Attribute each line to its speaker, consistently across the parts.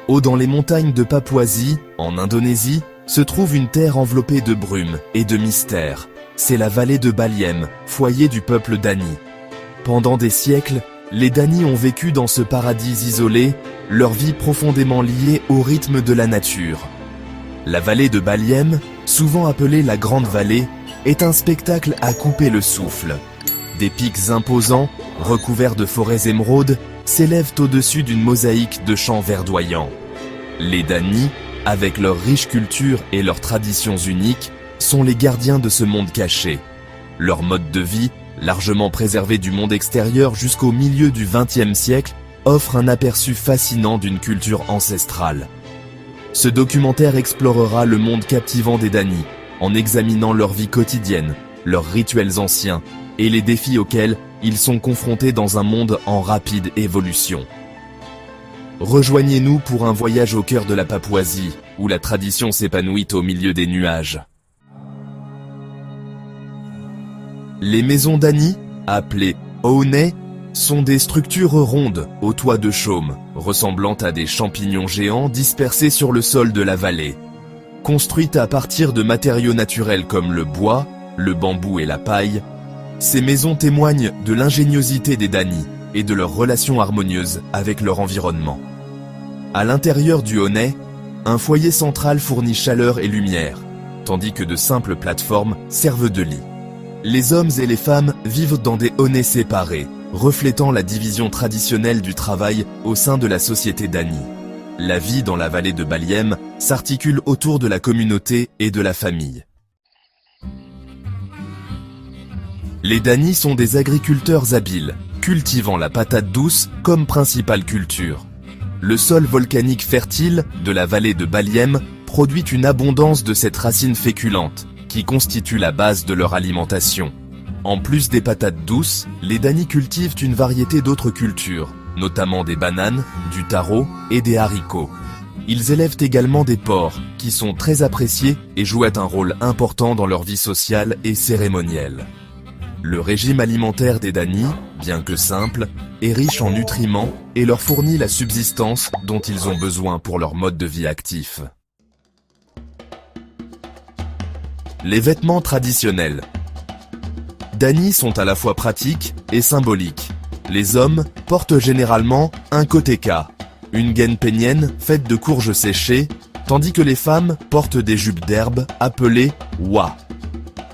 Speaker 1: Haut dans les montagnes de Papouasie, en Indonésie, se trouve une terre enveloppée de brume et de mystère. C'est la vallée de Baliem, foyer du peuple Dani. Pendant des siècles, les Dani ont vécu dans ce paradis isolé, leur vie profondément liée au rythme de la nature. La vallée de Baliem, souvent appelée la Grande Vallée, est un spectacle à couper le souffle. Des pics imposants, recouverts de forêts émeraudes, s'élèvent au-dessus d'une mosaïque de champs verdoyants. Les Dani, avec leur riche culture et leurs traditions uniques, sont les gardiens de ce monde caché. Leur mode de vie, largement préservé du monde extérieur jusqu'au milieu du XXe siècle, offre un aperçu fascinant d'une culture ancestrale. Ce documentaire explorera le monde captivant des Dani, en examinant leur vie quotidienne, leurs rituels anciens et les défis auxquels ils sont confrontés dans un monde en rapide évolution. Rejoignez-nous pour un voyage au cœur de la Papouasie, où la tradition s'épanouit au milieu des nuages. Les maisons Dani, appelées Ouneh, sont des structures rondes au toit de chaume, ressemblant à des champignons géants dispersés sur le sol de la vallée. Construites à partir de matériaux naturels comme le bois, le bambou et la paille, ces maisons témoignent de l'ingéniosité des Dani et de leur relation harmonieuse avec leur environnement. À l'intérieur du Ouneh, un foyer central fournit chaleur et lumière, tandis que de simples plateformes servent de lit. Les hommes et les femmes vivent dans des Ouneh séparés, reflétant la division traditionnelle du travail au sein de la société Dani. La vie dans la vallée de Baliem s'articule autour de la communauté et de la famille. Les Dani sont des agriculteurs habiles, cultivant la patate douce comme principale culture. Le sol volcanique fertile de la vallée de Baliem produit une abondance de cette racine féculente, qui constitue la base de leur alimentation. En plus des patates douces, les Dani cultivent une variété d'autres cultures, notamment des bananes, du taro et des haricots. Ils élèvent également des porcs, qui sont très appréciés et jouent un rôle important dans leur vie sociale et cérémonielle. Le régime alimentaire des Dani, bien que simple, est riche en nutriments et leur fournit la subsistance dont ils ont besoin pour leur mode de vie actif. Les vêtements traditionnels. Dani sont à la fois pratiques et symboliques. Les hommes portent généralement un koteka, une gaine pénienne faite de courges séchées, tandis que les femmes portent des jupes d'herbe appelées wa.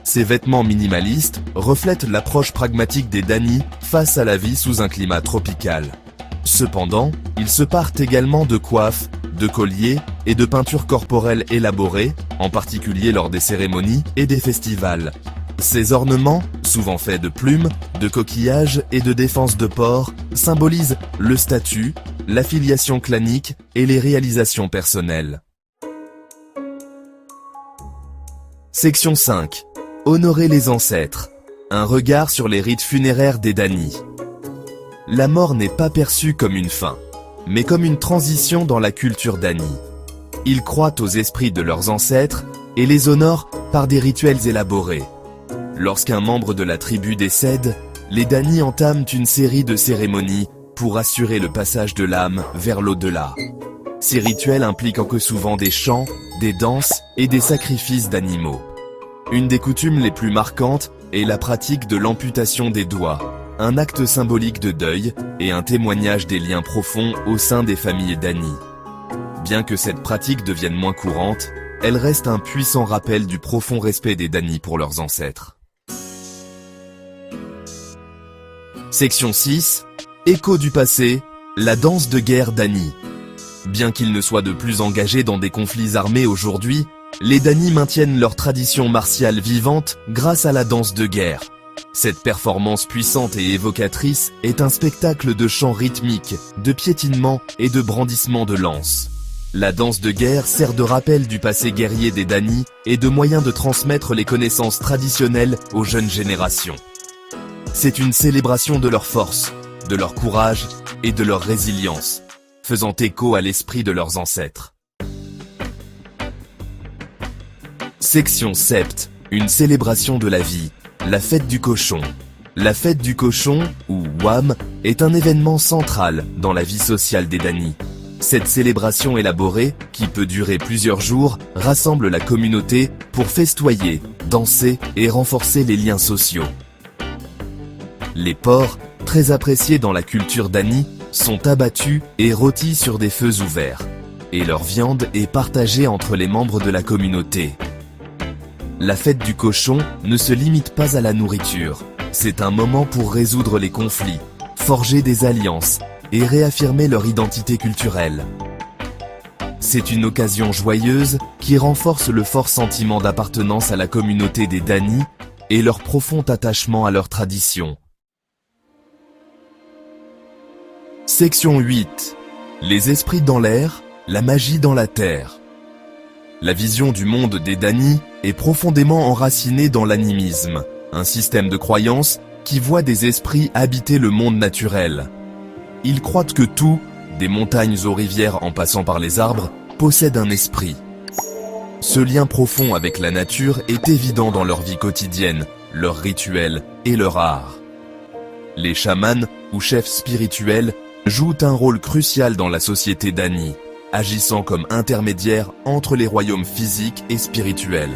Speaker 1: Ces vêtements minimalistes reflètent l'approche pragmatique des Dani face à la vie sous un climat tropical. Cependant, ils se partent également de coiffes, de colliers et de peintures corporelles élaborées, en particulier lors des cérémonies et des festivals. Ces ornements, souvent faits de plumes, de coquillages et de défenses de porc, symbolisent le statut, l'affiliation clanique et les réalisations personnelles. Section 5. Honorer les ancêtres. Un regard sur les rites funéraires des Dani. La mort n'est pas perçue comme une fin, mais comme une transition dans la culture Dani. Ils croient aux esprits de leurs ancêtres et les honorent par des rituels élaborés. Lorsqu'un membre de la tribu décède, les Dani entament une série de cérémonies pour assurer le passage de l'âme vers l'au-delà. Ces rituels impliquent que souvent des chants, des danses et des sacrifices d'animaux. Une des coutumes les plus marquantes est la pratique de l'amputation des doigts, un acte symbolique de deuil et un témoignage des liens profonds au sein des familles Dani. Bien que cette pratique devienne moins courante, elle reste un puissant rappel du profond respect des Dani pour leurs ancêtres. Section 6. Écho du passé, la danse de guerre Dani. Bien qu'ils ne soient de plus engagés dans des conflits armés aujourd'hui, les Dani maintiennent leur tradition martiale vivante grâce à la danse de guerre. Cette performance puissante et évocatrice est un spectacle de chants rythmiques, de piétinement et de brandissement de lances. La danse de guerre sert de rappel du passé guerrier des Dani et de moyen de transmettre les connaissances traditionnelles aux jeunes générations. C'est une célébration de leur force, de leur courage et de leur résilience, faisant écho à l'esprit de leurs ancêtres. Section 7. Une célébration de la vie, la fête du cochon. La fête du cochon, ou Wam, est un événement central dans la vie sociale des Dani. Cette célébration élaborée, qui peut durer plusieurs jours, rassemble la communauté pour festoyer, danser et renforcer les liens sociaux. Les porcs, très appréciés dans la culture dani, sont abattus et rôtis sur des feux ouverts. Et leur viande est partagée entre les membres de la communauté. La fête du cochon ne se limite pas à la nourriture. C'est un moment pour résoudre les conflits, forger des alliances et réaffirmer leur identité culturelle. C'est une occasion joyeuse qui renforce le fort sentiment d'appartenance à la communauté des Dani et leur profond attachement à leurs traditions. Section 8. Les esprits dans l'air, la magie dans la terre. La vision du monde des Dani est profondément enracinée dans l'animisme, un système de croyance qui voit des esprits habiter le monde naturel. Ils croient que tout, des montagnes aux rivières en passant par les arbres, possède un esprit. Ce lien profond avec la nature est évident dans leur vie quotidienne, leurs rituels et leur art. Les chamans, ou chefs spirituels, jouent un rôle crucial dans la société Dani, agissant comme intermédiaires entre les royaumes physiques et spirituels.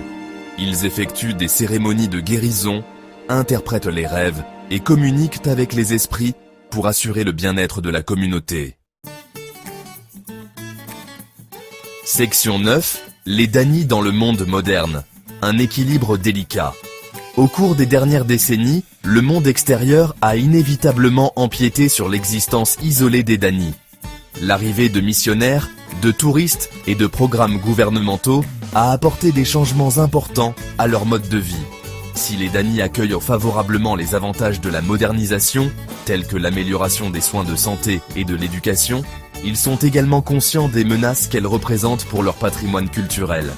Speaker 1: Ils effectuent des cérémonies de guérison, interprètent les rêves et communiquent avec les esprits pour assurer le bien-être de la communauté. Section 9. Les Dani dans le monde moderne. Un équilibre délicat. Au cours des dernières décennies, le monde extérieur a inévitablement empiété sur l'existence isolée des Dani. L'arrivée de missionnaires, de touristes et de programmes gouvernementaux a apporté des changements importants à leur mode de vie. Si les Dani accueillent favorablement les avantages de la modernisation, tels que l'amélioration des soins de santé et de l'éducation, ils sont également conscients des menaces qu'elles représentent pour leur patrimoine culturel.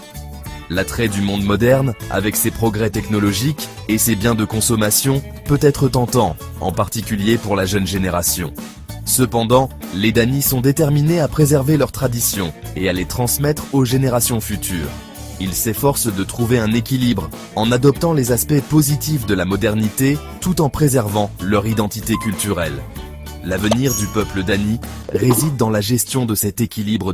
Speaker 1: L'attrait du monde moderne, avec ses progrès technologiques et ses biens de consommation, peut être tentant, en particulier pour la jeune génération. Cependant, les Dani sont déterminés à préserver leurs traditions et à les transmettre aux générations futures. Ils s'efforcent de trouver un équilibre en adoptant les aspects positifs de la modernité tout en préservant leur identité culturelle. L'avenir du peuple Dani réside dans la gestion de cet équilibre